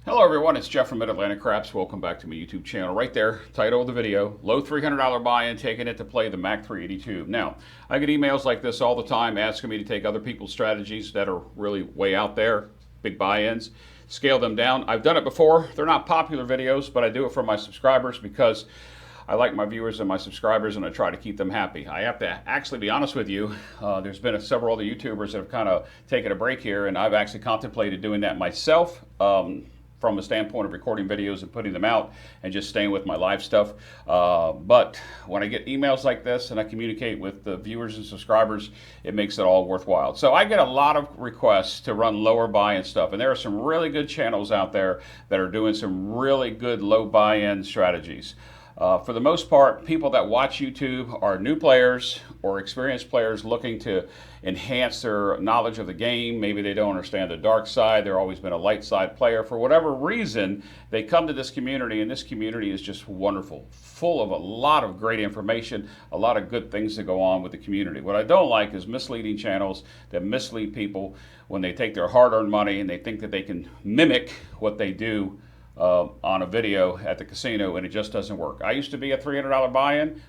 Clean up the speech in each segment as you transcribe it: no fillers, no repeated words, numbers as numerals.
Hello everyone, it's Jeff from Mid-Atlantic Craps. Welcome back to my YouTube channel. Right there, title of the video, low $300 buy-in, taking it to play the Mac 382. Now, I get emails like this all the time asking me to take other people's strategies that are really way out there, big buy-ins, scale them down. I've done it before. They're not popular videos, but I do it for my subscribers because I like my viewers and my subscribers, and I try to keep them happy. I have to actually be honest with you. There's been several other YouTubers that have kind of taken a break here, and I've actually contemplated doing that myself. From a standpoint of recording videos and putting them out and just staying with my live stuff. But when I get emails like this and I communicate with the viewers and subscribers, it makes it all worthwhile. So I get a lot of requests to run lower buy-in stuff, and there are some really good channels out there that are doing some really good low buy-in strategies. For the most part, people that watch YouTube are new players or experienced players looking to enhance their knowledge of the game. Maybe they don't understand the dark side. They've always been a light side player. For whatever reason, they come to this community, and this community is just wonderful, full of a lot of great information, a lot of good things that go on with the community. What I don't like is misleading channels that mislead people when they take their hard-earned money and they think that they can mimic what they do on a video at the casino, and it just doesn't work. I used to be a $300 buy-in,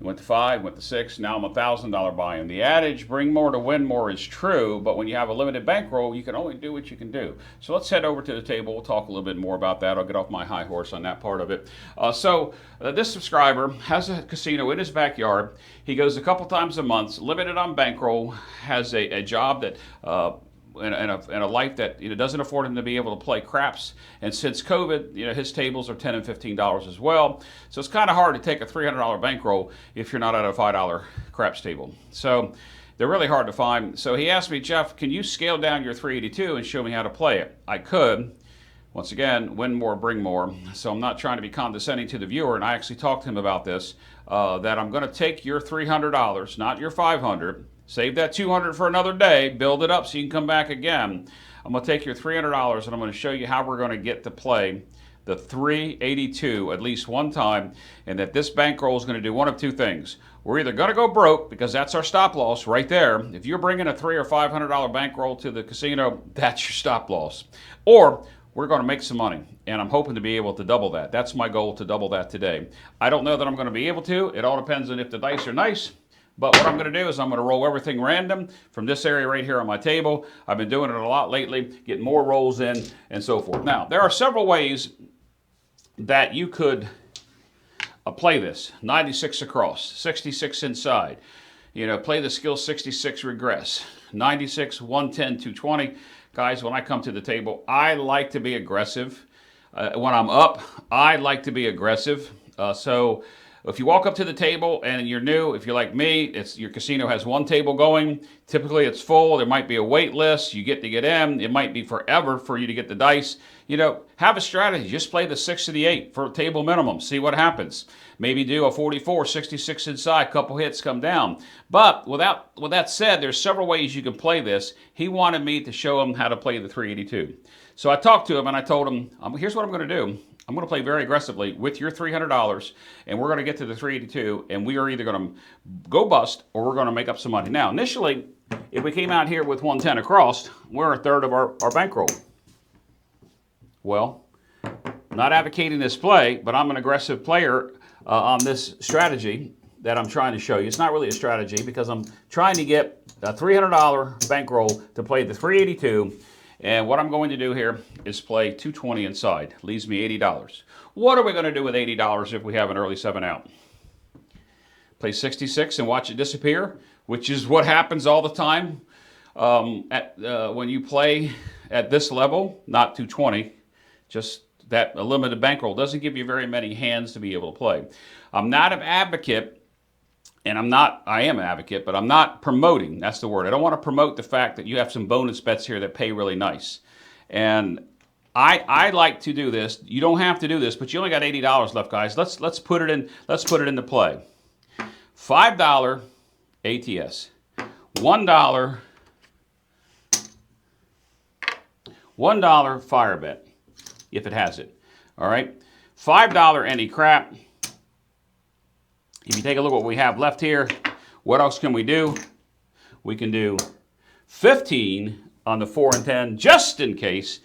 went to $500, went to $600, now I'm a $1,000 buy-in. The adage, bring more to win more, is true, but when you have a limited bankroll, you can only do what you can do. So let's head over to the table. We'll talk a little bit more about that. I'll get off my high horse on that part of it. This subscriber has a casino in his backyard. He goes a couple times a month, limited on bankroll, has a job that and a life that doesn't afford him to be able to play craps. And since COVID, his tables are $10 and $15 as well. So it's kind of hard to take a $300 bankroll if you're not at a $5 craps table. So they're really hard to find. So he asked me, Jeff, can you scale down your 382 and show me how to play it? I could. Once again, win more, bring more. So I'm not trying to be condescending to the viewer, and I actually talked to him about this, that I'm going to take your $300, not your $500, save that $200 for another day, build it up so you can come back again. I'm going to take your $300 and I'm going to show you how we're going to get to play the 382 at least one time, and that this bankroll is going to do one of two things. We're either going to go broke, because that's our stop loss right there. If you're bringing a $300 or $500 bankroll to the casino, that's your stop loss. Or we're going to make some money, and I'm hoping to be able to double that. That's my goal, to double that today. I don't know that I'm going to be able to. It all depends on if the dice are nice. But what I'm going to do is I'm going to roll everything random from this area right here on my table. I've been doing it a lot lately, getting more rolls in and so forth. Now, there are several ways that you could play this. 96 across, 66 inside. Play the skill 66 regress. 96, 110, 220. Guys, when I come to the table, I like to be aggressive. When I'm up, I like to be aggressive. So if you walk up to the table and you're new, if you're like me, your casino has one table going. Typically it's full. There might be a wait list. You get to get in. It might be forever for you to get the dice. Have a strategy. Just play the 6 to the 8 for table minimum. See what happens. Maybe do a 44, 66 inside, couple hits, come down. But with that said, there's several ways you can play this. He wanted me to show him how to play the 382. So I talked to him and I told him, here's what I'm going to do. I'm going to play very aggressively with your $300, and we're going to get to the 382, and we are either going to go bust or we're going to make up some money. Now, initially, if we came out here with 110 across, we're a third of our bankroll. Well, I'm not advocating this play, but I'm an aggressive player on this strategy that I'm trying to show you. It's not really a strategy, because I'm trying to get a $300 bankroll to play the 382. And what I'm going to do here is play 220 inside. Leaves me $80. What are we going to do with $80 if we have an early 7 out? Play 66 and watch it disappear, which is what happens all the time when you play at this level, not 220. Just that a limited bankroll doesn't give you very many hands to be able to play. I'm not an advocate. And I am an advocate, but I'm not promoting, that's the word. I don't want to promote the fact that you have some bonus bets here that pay really nice. And I like to do this. You don't have to do this, but you only got $80 left, guys. Let's put it into play. $5 ATS. $1 fire bet, if it has it. All right. $5 any crap. If you take a look at what we have left here, what else can we do? We can do 15 on the 4 and 10, just in case.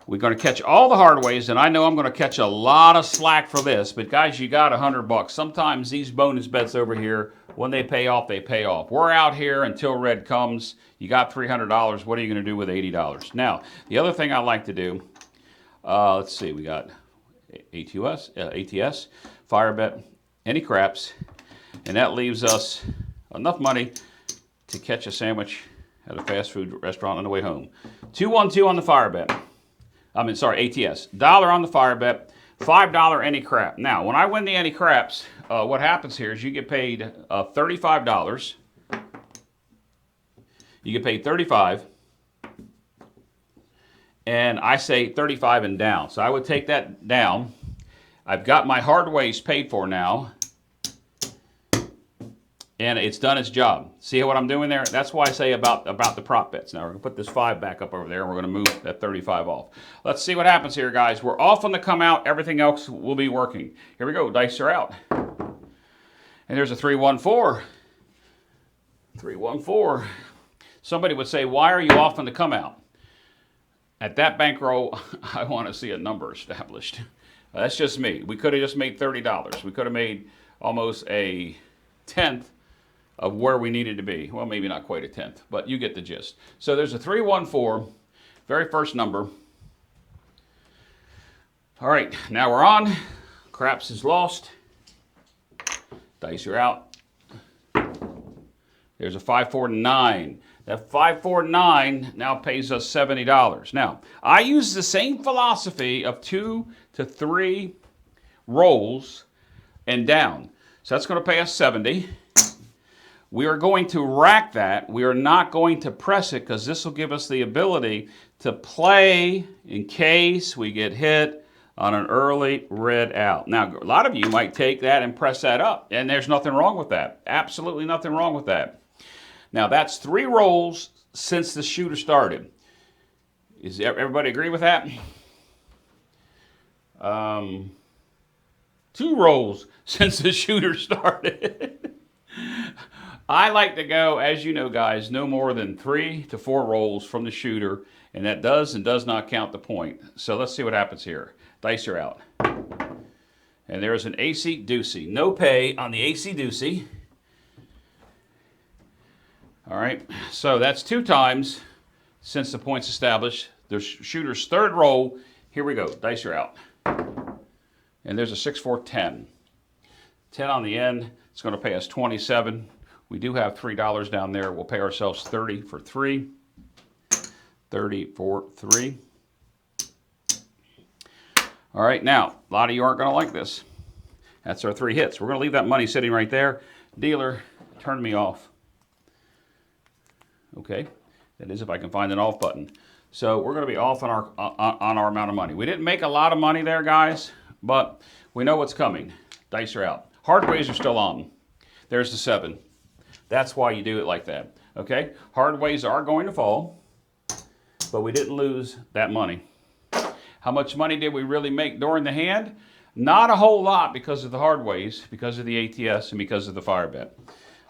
We're going to catch all the hard ways, and I know I'm going to catch a lot of slack for this, but guys, you got $100. Sometimes these bonus bets over here, when they pay off, they pay off. We're out here until red comes. You got $300. What are you going to do with $80? Now, the other thing I like to do, let's see, we got ATS, fire bet, any craps, and that leaves us enough money to catch a sandwich at a fast food restaurant on the way home. 212 on the fire bet. ATS. $1 on the fire bet, $5 any crap. Now, when I win the any craps, what happens here is you get paid $35. You get paid $35. And I say 35 and down. So I would take that down. I've got my hard ways paid for now. And it's done its job. See what I'm doing there? That's why I say about the prop bets. Now we're going to put this 5 back up over there, and we're going to move that 35 off. Let's see what happens here, guys. We're off on the come out. Everything else will be working. Here we go. Dice are out. And there's a 314. 314. Somebody would say, why are you off on the come out? At that bankroll, I want to see a number established. That's just me. We could have just made $30. We could have made almost a tenth of where we needed to be. Well, maybe not quite a tenth, but you get the gist. So there's a 314, very first number. All right, now we're on. Craps is lost. Dice are out. There's a 549. That 549 now pays us $70. Now, I use the same philosophy of 2 to 3 rolls and down. So that's going to pay us $70. We are going to rack that. We are not going to press it because this will give us the ability to play in case we get hit on an early red out. Now, a lot of you might take that and press that up, and there's nothing wrong with that. Absolutely nothing wrong with that. Now, that's 3 rolls since the shooter started. Is everybody agree with that? 2 rolls since the shooter started. I like to go, as you know, guys, no more than 3 to 4 rolls from the shooter, and that does and does not count the point. So let's see what happens here. Dice are out. And there's an AC deucey. No pay on the AC deucey. All right, so that's 2 times since the point's established. The shooter's 3rd roll. Here we go. Dice are out. And there's a 6, 4, 10. 10 on the end. It's going to pay us 27. We do have $3 down there. We'll pay ourselves 30 for 3. 30 for 3. All right, now, a lot of you aren't going to like this. That's our 3 hits. We're going to leave that money sitting right there. Dealer, turn me off. Okay, that is if I can find an off button. So we're going to be off on our amount of money. We didn't make a lot of money there, guys, but we know what's coming. Dice are out. Hard ways are still on. There's the 7. That's why you do it like that. Okay, hard ways are going to fall, but we didn't lose that money. How much money did we really make during the hand? Not a whole lot because of the hard ways, because of the ATS, and because of the fire bet.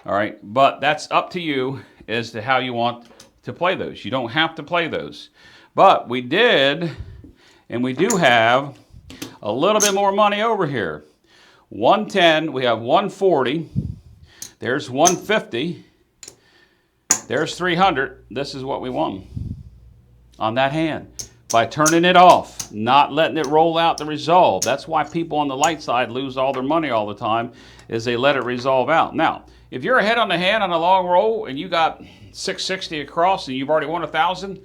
All right, but that's up to you as to how you want to play those. You don't have to play those. But we did, and we do have a little bit more money over here. 110, we have 140. There's 150. There's 300. This is what we won on that hand. By turning it off, not letting it roll out the resolve. That's why people on the light side lose all their money all the time, is they let it resolve out. Now, if you're ahead on the hand on a long roll and you got 660 across and you've already won 1,000,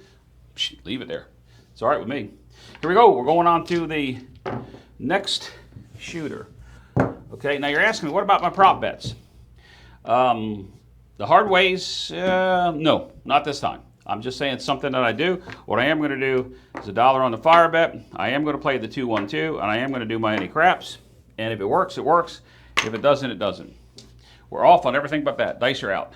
leave it there. It's all right with me. Here we go. We're going on to the next shooter. Okay, now you're asking me, what about my prop bets? The hard ways, no, not this time. I'm just saying it's something that I do. What I am going to do is $1 on the fire bet. I am going to play the 2-1-2, and I am going to do my any craps. And if it works, it works. If it doesn't, it doesn't. We're off on everything but that. Dice are out.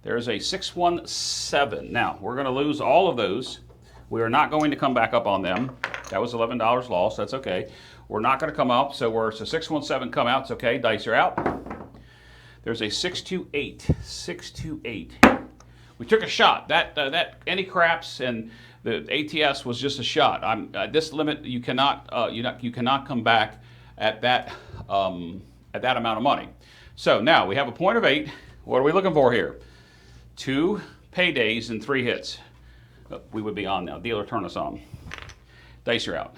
There's a 617. Now, we're going to lose all of those. We are not going to come back up on them. That was $11 lost. That's okay. We're not going to come up, so it's a 617 come out. It's okay. Dice are out. There's a 628. 628. We took a shot. That any craps and The ATS was just a shot. This limit, you cannot come back at that amount of money. So now we have a point of 8. What are we looking for here? 2 paydays and 3 hits. We would be on now. Dealer, turn us on. Dice are out.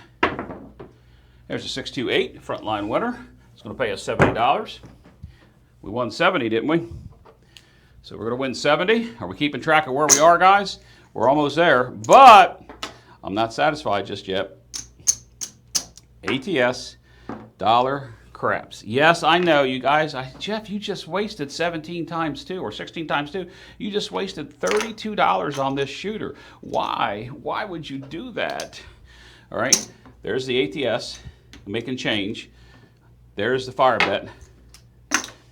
There's a 628 frontline winner. It's going to pay us $70. We won 70, didn't we? So we're going to win 70. Are we keeping track of where we are, guys? We're almost there, but I'm not satisfied just yet. ATS, dollar craps. Yes, I know, you guys. Jeff, you just wasted 17 times 2 or 16 times 2. You just wasted $32 on this shooter. Why? Why would you do that? All right, there's the ATS, making change. There's the fire bet.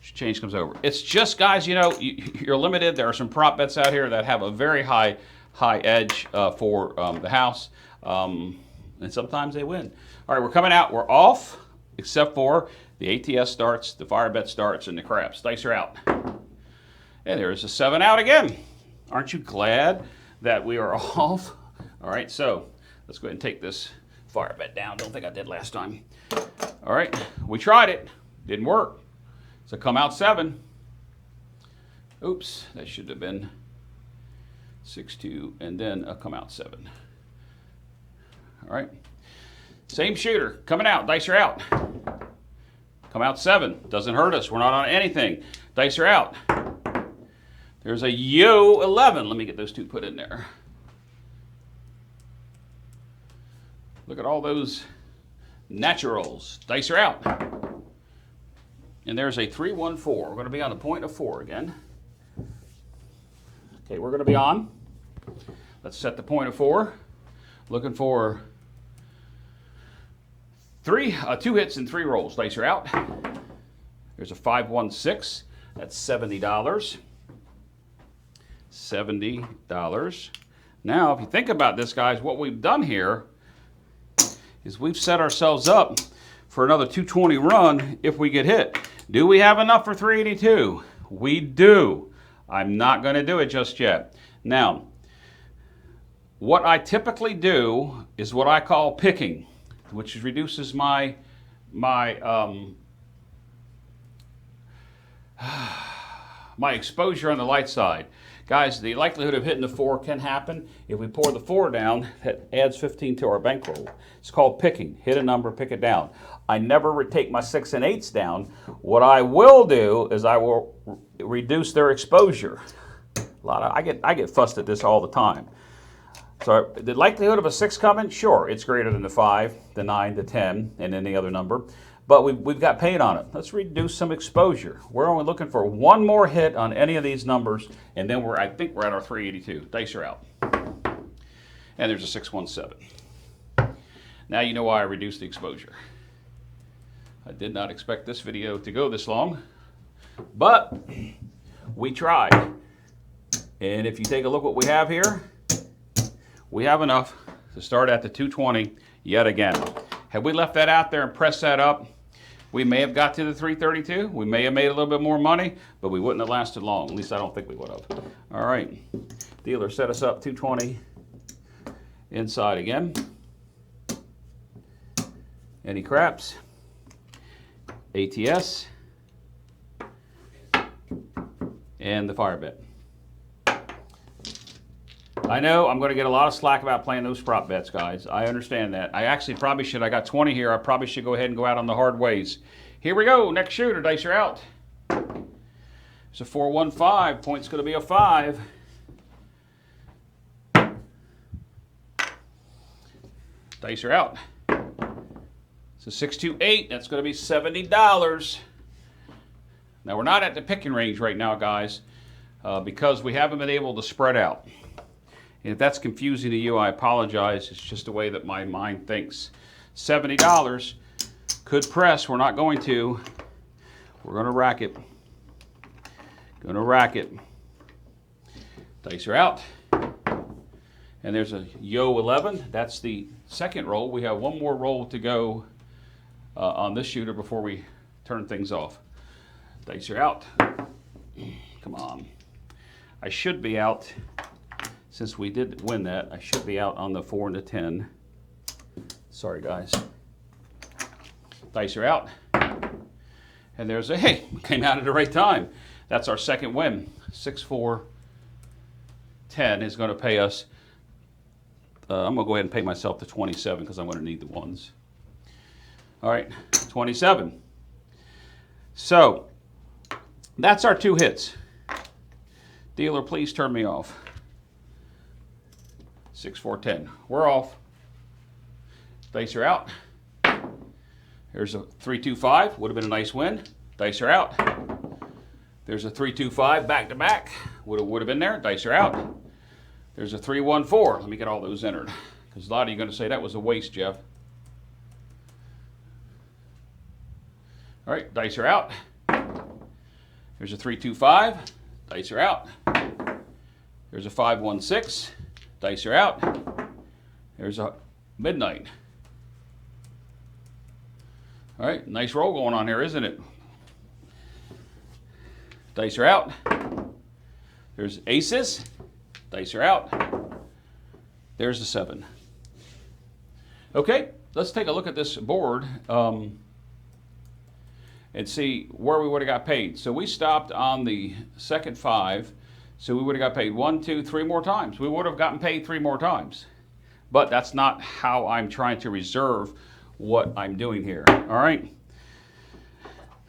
Change comes over. It's just, guys, you know, you're limited. There are some prop bets out here that have a very high edge for the house, and sometimes they win. All right, we're coming out. We're off, except for the ATS starts, the fire bet starts, and the craps. Dice are out. And there's a 7 out again. Aren't you glad that we are off? All right, so let's go ahead and take this fire bet down. Don't think I did last time. All right, we tried it. Didn't work. So come out 7. Oops, that should have been 6-2, and then a come out 7. All right, same shooter coming out. Dice are out. Come out 7. Doesn't hurt us. We're not on anything. Dice are out. There's a yo 11. Let me get those 2 put in there. Look at all those naturals. Dice are out. And there's a 3-1-4. We're going to be on the point of 4 again. Okay, we're going to be on. Let's set the point of 4. Looking for 2 hits and 3 rolls. Dice are out. There's a 5-1-6. That's $70. $70. Now, if you think about this, guys, what we've done here is we've set ourselves up for another 220 run if we get hit. Do we have enough for 382? We do. I'm not going to do it just yet. Now, what I typically do is what I call picking, which reduces my exposure on the light side. Guys, the likelihood of hitting the 4 can happen. If we pour the 4 down, that adds 15 to our bankroll. It's called picking. Hit a number, pick it down. I never take my 6 and 8s down. What I will do is I will reduce their exposure. I get fussed at this all the time. So the likelihood of a 6 coming, sure, it's greater than the 5, the 9, the 10, and any other number. But we've got paint on it. Let's reduce some exposure. We're only looking for 1 more hit on any of these numbers, and then I think we're at our 382. Dice are out. And there's a 6-1-7. Now you know why I reduced the exposure. I did not expect this video to go this long, but we tried. And if you take a look what we have here, we have enough to start at the 220 yet again. Had we left that out there and pressed that up, we may have got to the 332. We may have made a little bit more money, but we wouldn't have lasted long. At least I don't think we would have. All right. Dealer set us up 220 inside again. Any craps? ATS. And the fire bet. I know I'm going to get a lot of slack about playing those prop bets, guys. I understand that. I actually probably should. I got 20 here. I probably should go ahead and go out on the hard ways. Here we go. Next shooter. Dice are out. It's a 4-1-5. Point's going to be a 5. Dice are out. It's a 6-2-8. That's going to be $70. Now, we're not at the picking range right now, guys, because we haven't been able to spread out. And if that's confusing to you, I apologize. It's just the way that my mind thinks. $70 could press. We're not going to. We're going to rack it. Going to rack it. Dice are out. And there's a yo 11. That's the second roll. We have 1 more roll to go on this shooter before we turn things off. Dice are out. Come on. I should be out since we did win that, I should be out on the 4 and the 10. Sorry, guys. Dice are out. And there's a, hey, came out at the right time. That's our second win. 6, 4, 10 is going to pay us. I'm going to go ahead and pay myself the 27 because I'm going to need the ones. All right, 27. So that's our 2 hits. Dealer, please turn me off. 6, 4, 10. We're off. Dice are out. There's a 3, 2, 5. Would have been a nice win. Dice are out. There's a 3, 2, 5 back to back. Would have been there. Dice are out. There's a 3, 1, 4. Let me get all those entered, because a lot of you are going to say that was a waste, Jeff. All right, dice are out. There's a 3, 2, 5. Dice are out. There's a 5, 1, 6. Dice are out. There's a midnight. All right, nice roll going on here, isn't it? Dice are out. There's aces. Dice are out. There's the 7. Okay, let's take a look at this board and see where we would have got paid. So we stopped on the second 5, so we would have got paid 1, 2, 3 more times. We would have gotten paid 3 more times. But that's not how I'm trying to reserve what I'm doing here. All right,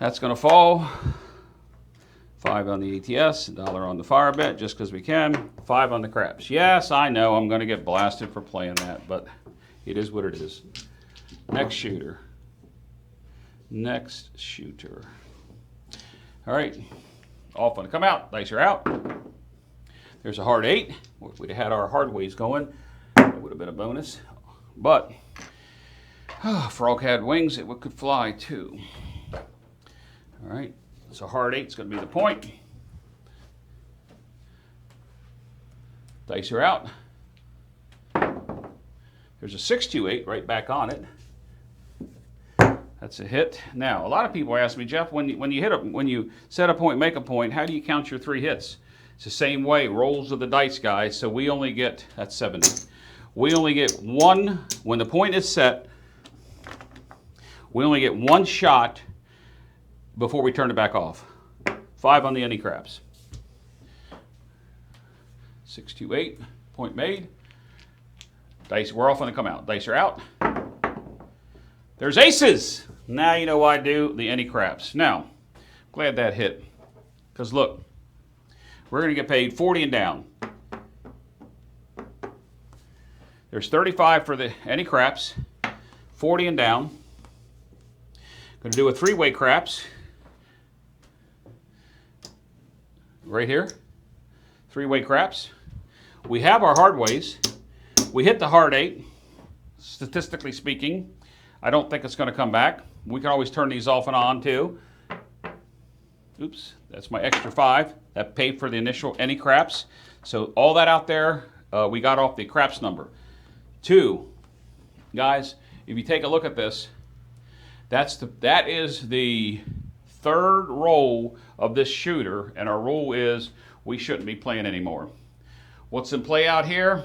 that's going to fall. 5 on the ATS, $1 on the fire bet, just because we can. 5 on the craps. Yes, I know I'm going to get blasted for playing that, but it is what it is. Next shooter. Next shooter. All right, off on the come out. Dice are out. There's a hard 8. If we'd have had our hard ways going, it would have been a bonus. But frog had wings, it could fly too. All right, so hard 8 is going to be the point. Dice are out. There's a 6, 2, 8 right back on it. That's a hit. Now, a lot of people ask me, Jeff, when you set a point, make a point, how do you count your 3 hits? It's the same way, rolls of the dice, guys. So we only get, that's 70. We only get 1, when the point is set, we only get 1 shot before we turn it back off. 5 on the any craps. 6, 2, 8, point made. Dice, we're off on the come out. Dice are out. There's aces. Now you know why I do the any craps. Now, glad that hit. Because look, we're going to get paid 40 and down. There's 35 for the any craps, 40 and down. Going to do a 3-way craps. Right here. 3-way craps. We have our hard ways. We hit the hard 8. Statistically speaking, I don't think it's going to come back. We can always turn these off and on too. Oops, that's my extra 5. That paid for the initial any craps. So all that out there, we got off the craps number. 2, guys, if you take a look at this, that is the 3rd roll of this shooter, and our rule is we shouldn't be playing anymore. What's in play out here?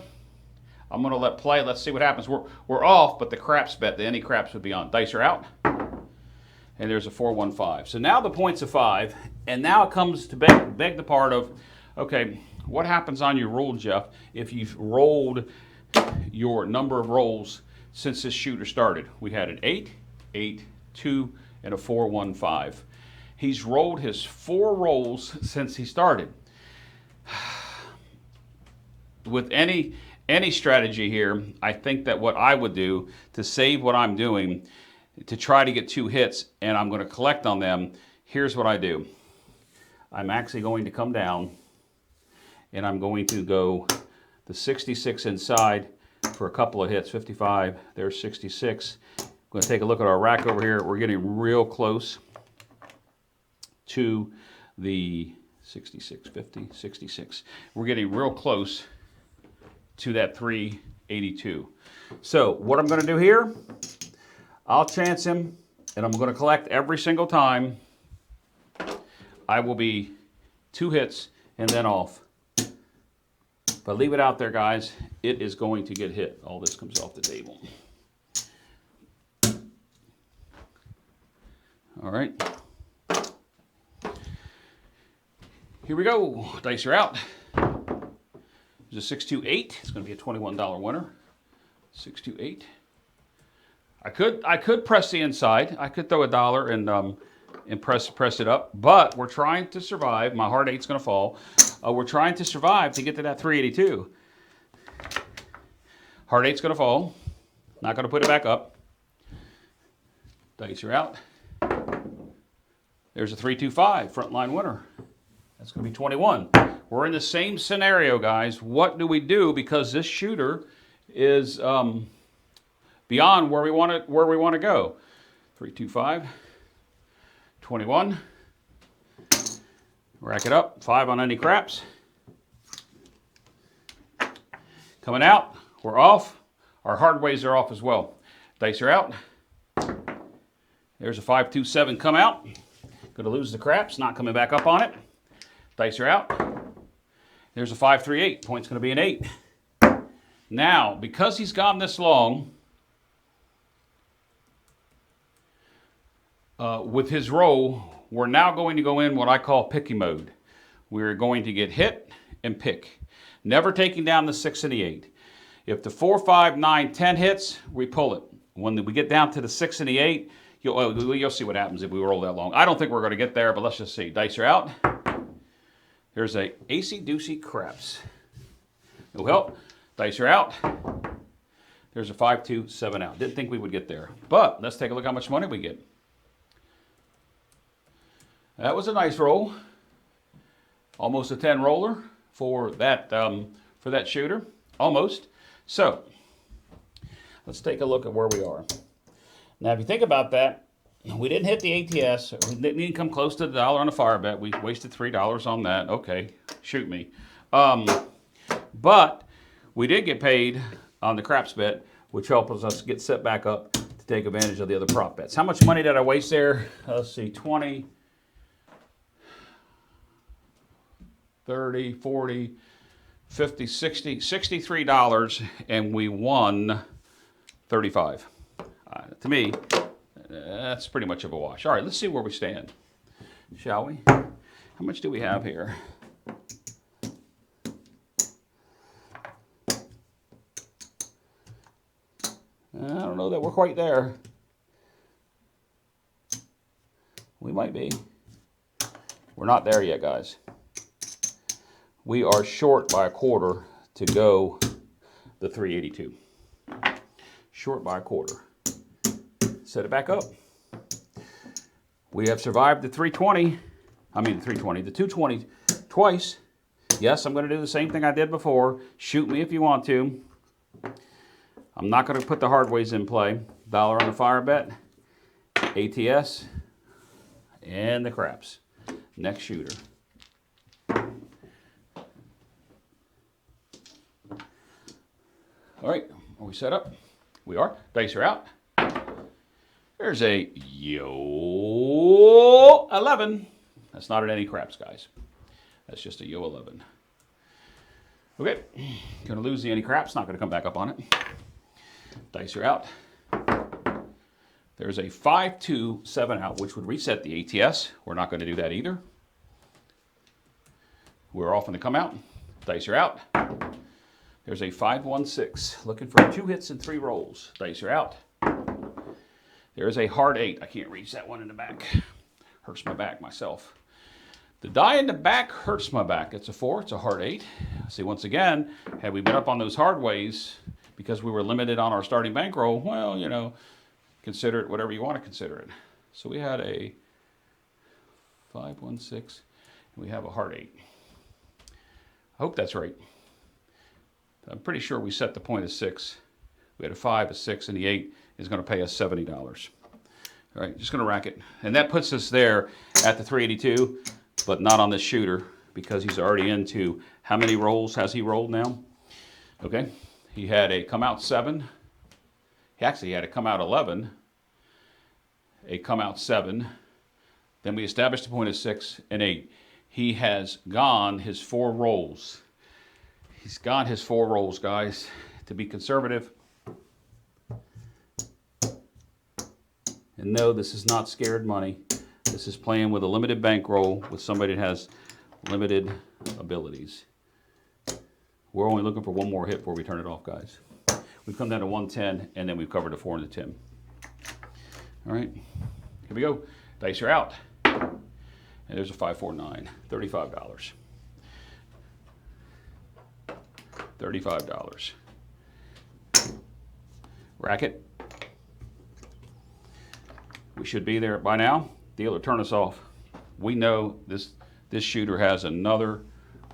I'm going to let play. Let's see what happens. We're off, but the craps bet, the any craps would be on. Dice are out. And there's a 4, 1, 5. So now the point's a 5, and now it comes to beg the part of, okay, what happens on your roll, Jeff, if you've rolled your number of rolls since this shooter started? We had an 8, 8, 2, and a 4, 1, 5. He's rolled his 4 rolls since he started. With any strategy here, I think that what I would do to save what I'm doing, to try to get 2 hits, and I'm going to collect on them, here's what I do. I'm actually going to come down, and I'm going to go the 66 inside for a couple of hits. 55, there's 66. I'm going to take a look at our rack over here. We're getting real close to the 66, 50, 66. We're getting real close to that 382. So what I'm going to do here, I'll chance him, and I'm going to collect every single time. I will be 2 hits and then off. If I leave it out there, guys, it is going to get hit. All this comes off the table. All right. Here we go. Dice are out. There's a 628. It's going to be a $21 winner. 628. I could press the inside. I could throw $1 and press it up, but we're trying to survive. My hard 8's going to fall. We're trying to survive to get to that 382. Hard 8's going to fall. Not going to put it back up. Dice are out. There's a 325 front line winner. That's going to be 21. We're in the same scenario, guys. What do we do? Because this shooter is beyond where we want to go. 325, 21. Rack it up. 5 on any craps. Coming out. We're off. Our hard ways are off as well. Dice are out. There's a 527 come out. Going to lose the craps. Not coming back up on it. Dice are out. There's a 538. Point's going to be an 8. Now, because he's gone this long, with his roll, we're now going to go in what I call picky mode. We're going to get hit and pick. Never taking down the 6 and the 8. If the 4, 5, 9, 10 hits, we pull it. When we get down to the 6 and the 8, you'll see what happens if we roll that long. I don't think we're going to get there, but let's just see. Dice are out. There's a acey-deucey craps. No help. Dice are out. There's a 527 out. Didn't think we would get there. But let's take a look how much money we get. That was a nice roll. Almost a 10 roller for that shooter. Almost. So, let's take a look at where we are. Now, if you think about that, we didn't hit the ATS. We didn't even come close to the $1 on the fire bet. We wasted $3 on that. Okay, shoot me. But we did get paid on the craps bet, which helps us get set back up to take advantage of the other prop bets. How much money did I waste there? Let's see, 20, 30, 40, 50, 60, $63, and we won 35. To me, that's pretty much of a wash. All right, let's see where we stand, shall we? How much do we have here? I don't know that we're quite there. We might be. We're not there yet, guys. We are short by a quarter to go the 382. Short by a quarter. Set it back up. We have survived the 320. I mean the 320, the 220 twice. Yes, I'm going to do the same thing I did before. Shoot me if you want to. I'm not going to put the hard ways in play. $1 on the fire bet, ATS, and the craps. Next shooter. All right, are we set up? We are. Dice are out. There's a Yo 11. That's not at any craps, guys. That's just a Yo 11. Okay, gonna lose the any craps. Not gonna come back up on it. Dice are out. There's a 527 out, which would reset the ATS. We're not going to do that either. We're off on the come out. Dice are out. There's a 516, looking for 2 hits and 3 rolls. Dice are out. There's a hard 8. I can't reach that one in the back. Hurts my back myself. The die in the back hurts my back. It's a 4. It's a hard 8. See, once again, had we been up on those hard ways because we were limited on our starting bankroll, well, you know, consider it whatever you want to consider it. So we had a 516, and we have a hard 8. I hope that's right. I'm pretty sure we set the point as 6. We had a 5, a 6, and the 8 is going to pay us $70. All right, just going to rack it. And that puts us there at the 382, but not on this shooter because he's already into how many rolls has he rolled now? Okay, he had a come out 7. He actually had a come out 11, a come out 7. Then we established the point of 6 and 8. He has gone his 4 rolls. He's got his 4 rolls, guys. To be conservative. And no, this is not scared money. This is playing with a limited bankroll with somebody that has limited abilities. We're only looking for one more hit before we turn it off, guys. We've come down to 110, and then we've covered the 4 and the 10. All right, here we go. Dice are out. And there's a 549, $35. $35. Racket. We should be there by now. Dealer, turn us off. We know this shooter has another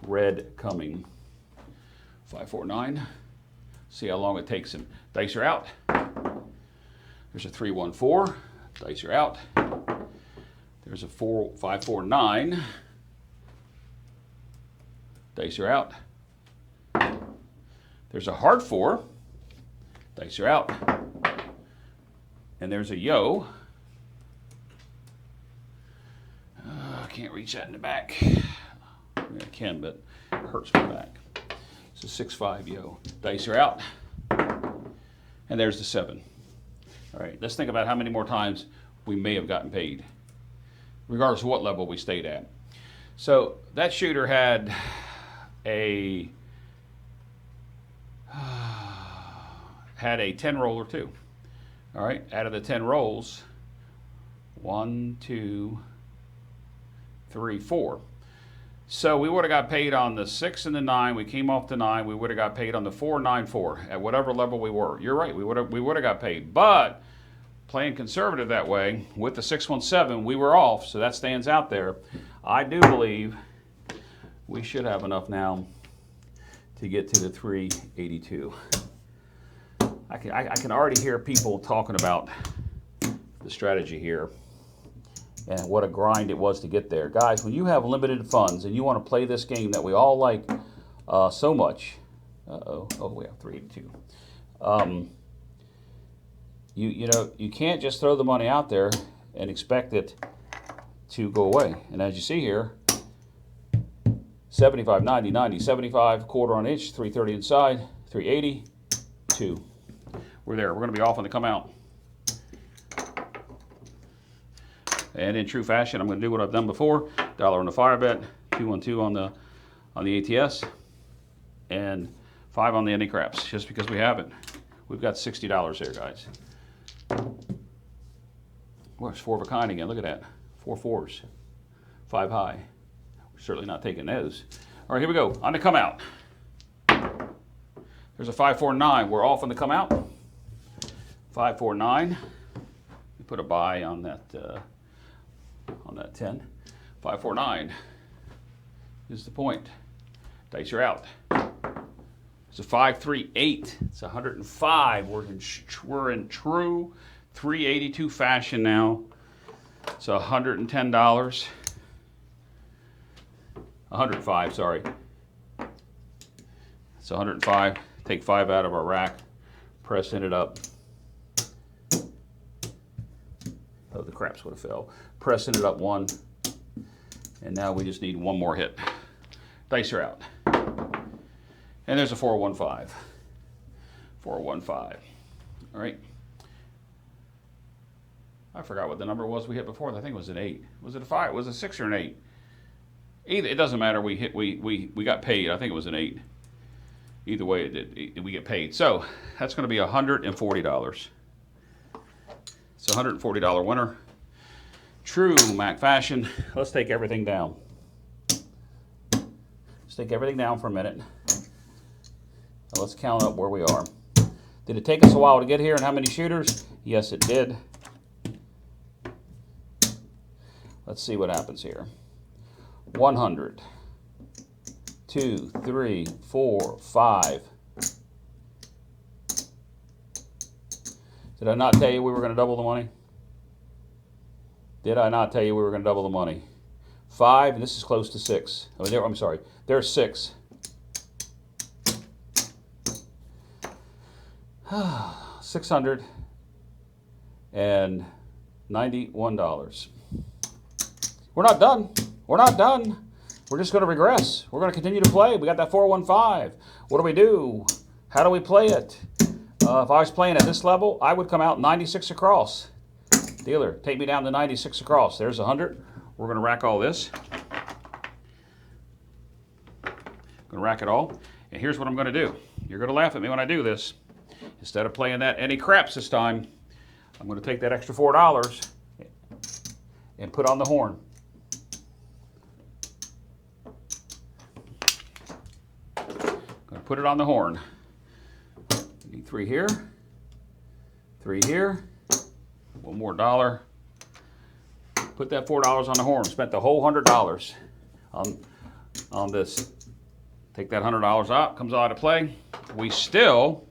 red coming. 549. See how long it takes him. Dice are out. There's a 314. Dice are out. There's a 549. Dice are out. There's a hard 4. Dice are out. And there's a yo. I can't reach that in the back. I can, but it hurts my back. It's a 6-5 yo. Dice are out. And there's the 7. All right, let's think about how many more times we may have gotten paid, regardless of what level we stayed at. So that shooter had a 10 roller too. All right, out of the 10 rolls, 1, 2, 3, 4. So we would have got paid on the 6 and the 9. We came off the 9. We would have got paid on the 4, 9, 4 at whatever level we were. You're right. We would have got paid. But playing conservative that way with the 617, we were off. So that stands out there. I do believe we should have enough now to get to the 382. I can already hear people talking about the strategy here and what a grind it was to get there. Guys, when you have limited funds and you want to play this game that we all like so much, oh, we have 382. You know, you can't just throw the money out there and expect it to go away. And as you see here, 75, 90, 90, 75, quarter on each, 330 inside, 380, 2. We're there. We're going to be off on the come out. And in true fashion, I'm going to do what I've done before. $1 on the fire bet, 212 on the ATS, and 5 on the any craps, just because we have it. We've got $60 here, guys. Where's 4 of a kind again? Look at that. 4 4s. 5 high. We're certainly not taking those. All right, here we go. On the come out. There's a 549. We're off on the come out. 549. We put a buy on that 10. 549 is the point. Dice are out. It's a 538. It's 105. We're in true 382 fashion now. It's $110. 105, sorry. It's 105. Take 5 out of our rack. Press in it up. Oh, the craps would have fell. Pressing it up 1. And now we just need one more hit. Dice are out. And there's a 415. 415. All right. I forgot what the number was we hit before. I think it was an 8. Was it a 5? Was it a 6 or an 8? Either, it doesn't matter. We got paid. I think it was an 8. Either way, we get paid. So that's going to be $140. It's a $140 winner. True Mac fashion. Let's take everything down. Let's take everything down for a minute. And let's count up where we are. Did it take us a while to get here and how many shooters? Yes, it did. Let's see what happens here. 100. 2, 3, 4, 5. Did I not tell you we were going to double the money? Did I not tell you we were going to double the money? 5, and this is close to 6. I mean, I'm sorry. There's 6. $691. We're not done. We're not done. we're just going to regress. We're going to continue to play. We got that 415. What do we do? How do we play it? If I was playing at this level, I would come out 96 across. Dealer, take me down to 96 across. There's 100. We're going to rack all this. Going to rack it all. And here's what I'm going to do. You're going to laugh at me when I do this. Instead of playing that any craps this time, I'm going to take that extra $4 and put on the horn. Going to put it on the horn. Need 3 here, 3 here, one more dollar. Put that $4 on the horn. Spent the whole $100 on this. Take that $100 out, comes out of play. We still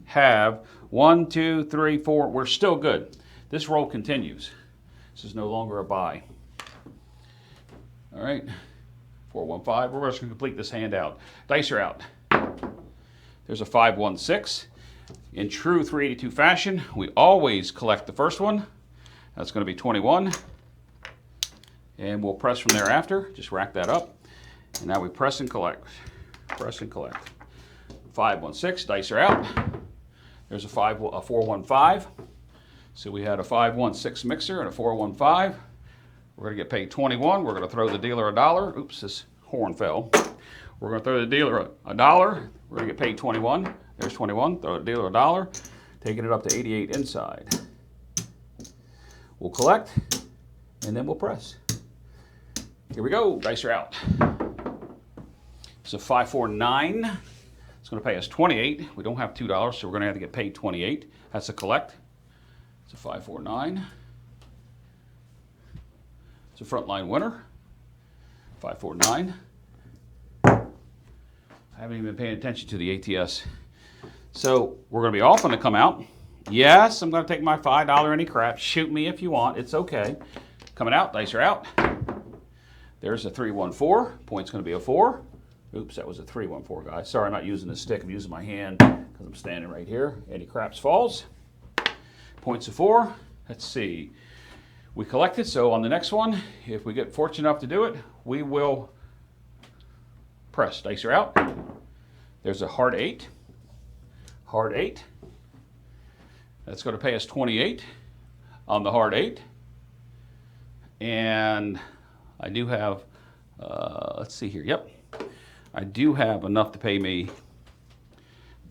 have 1, 2, 3, 4. We're still good. This roll continues. This is no longer a buy. All right, 415. We're just going to complete this hand out. Dice are out. There's a 516. In true 382 fashion, we always collect the first one. That's going to be 21. And we'll press from thereafter. Just rack that up. And now we press and collect. Press and collect. 516. Dice are out. There's a 415. So we had a 516 mixer and a 415. We're going to get paid 21. We're going to throw the dealer $1. Oops, this horn fell. We're going to throw the dealer $1. We're going to get paid 21. There's 21. Throw the dealer $1. Taking it up to 88 inside. We'll collect, and then we'll press. Here we go. Dice are out. It's a 549. It's going to pay us 28. We don't have $2, so we're going to have to get paid 28. That's a collect. It's a 549. It's a frontline winner. 549. I haven't even been paying attention to the ATS. So we're going to be off on the come out. Yes, I'm going to take my $5 any crap. Shoot me if you want. It's okay. Coming out. Dice are out. There's a 314. Point's going to be a 4. Oops, that was a 314, guys. Sorry, I'm not using the stick. I'm using my hand because I'm standing right here. Any craps falls. Point's a 4. Let's see. We collected, so on the next one, if we get fortunate enough to do it, we will press. Dice are out. There's a hard 8. Hard 8. That's going to pay us 28 on the hard 8. And I do have, let's see here. Yep. I do have enough to pay me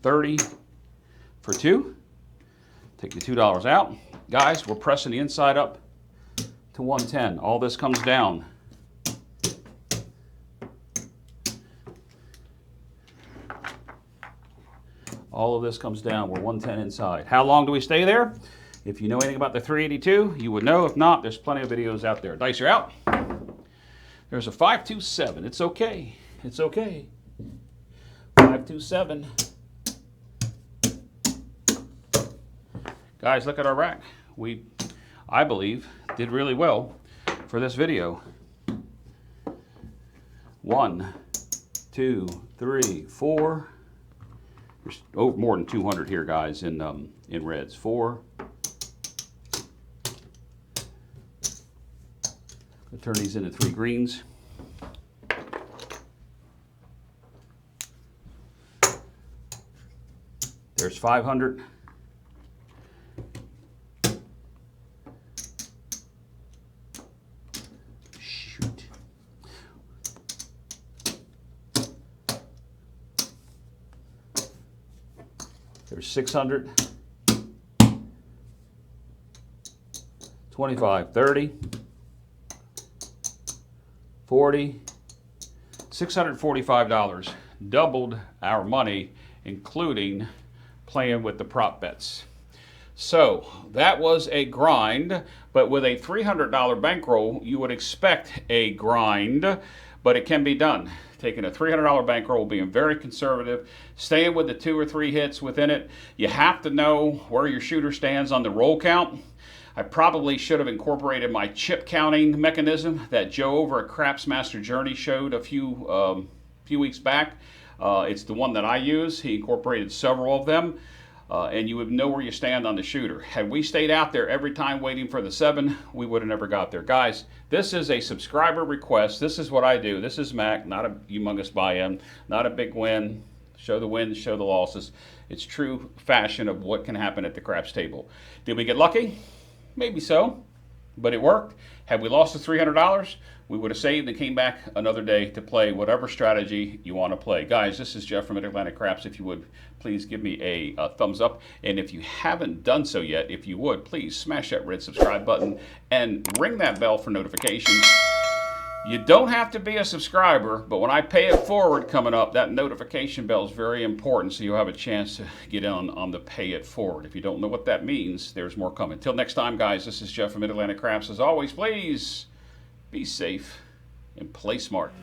30 for 2. Take the $2 out. Guys, we're pressing the inside up to 110. All this comes down. All of this comes down. We're 110 inside. How long do we stay there? If you know anything about the 382, you would know. If not, there's plenty of videos out there. Dice are out. There's a 527. It's okay. It's okay. 527. Guys, look at our rack. We, I believe, did really well for this video. 1, 2, 3, 4. There's more than 200 here, guys, in reds. 4. I'll turn these into 3 greens. There's 500. Shoot. There's 600. 25, 30. 40. $645. Doubled our money, including playing with the prop bets. So that was a grind, but with a $300 bankroll, you would expect a grind, but it can be done. Taking a $300 bankroll, being very conservative, staying with the 2 or 3 hits within it. You have to know where your shooter stands on the roll count. I probably should have incorporated my chip counting mechanism that Joe over at Craps Master Journey showed a few weeks back. It's the one that I use. He incorporated several of them. and you would know where you stand on the shooter. Had we stayed out there every time waiting for the 7, we would have never got there. Guys, this is a subscriber request. This is what I do. This is Mac, not a humongous buy-in, not a big win. Show the wins, show the losses. It's true fashion of what can happen at the craps table. Did we get lucky? Maybe so, but it worked. Had we lost the $300, we would have saved and came back another day to play whatever strategy you want to play. Guys, this is Jeff from Mid-Atlantic Craps. If you would, please give me a thumbs up. And if you haven't done so yet, if you would, please smash that red subscribe button and ring that bell for notifications. You don't have to be a subscriber, but when I pay it forward coming up, that notification bell is very important, so you'll have a chance to get in on the pay it forward. If you don't know what that means, there's more coming. Until next time, guys, this is Jeff from Mid-Atlantic Craps. As always, please be safe and play smart.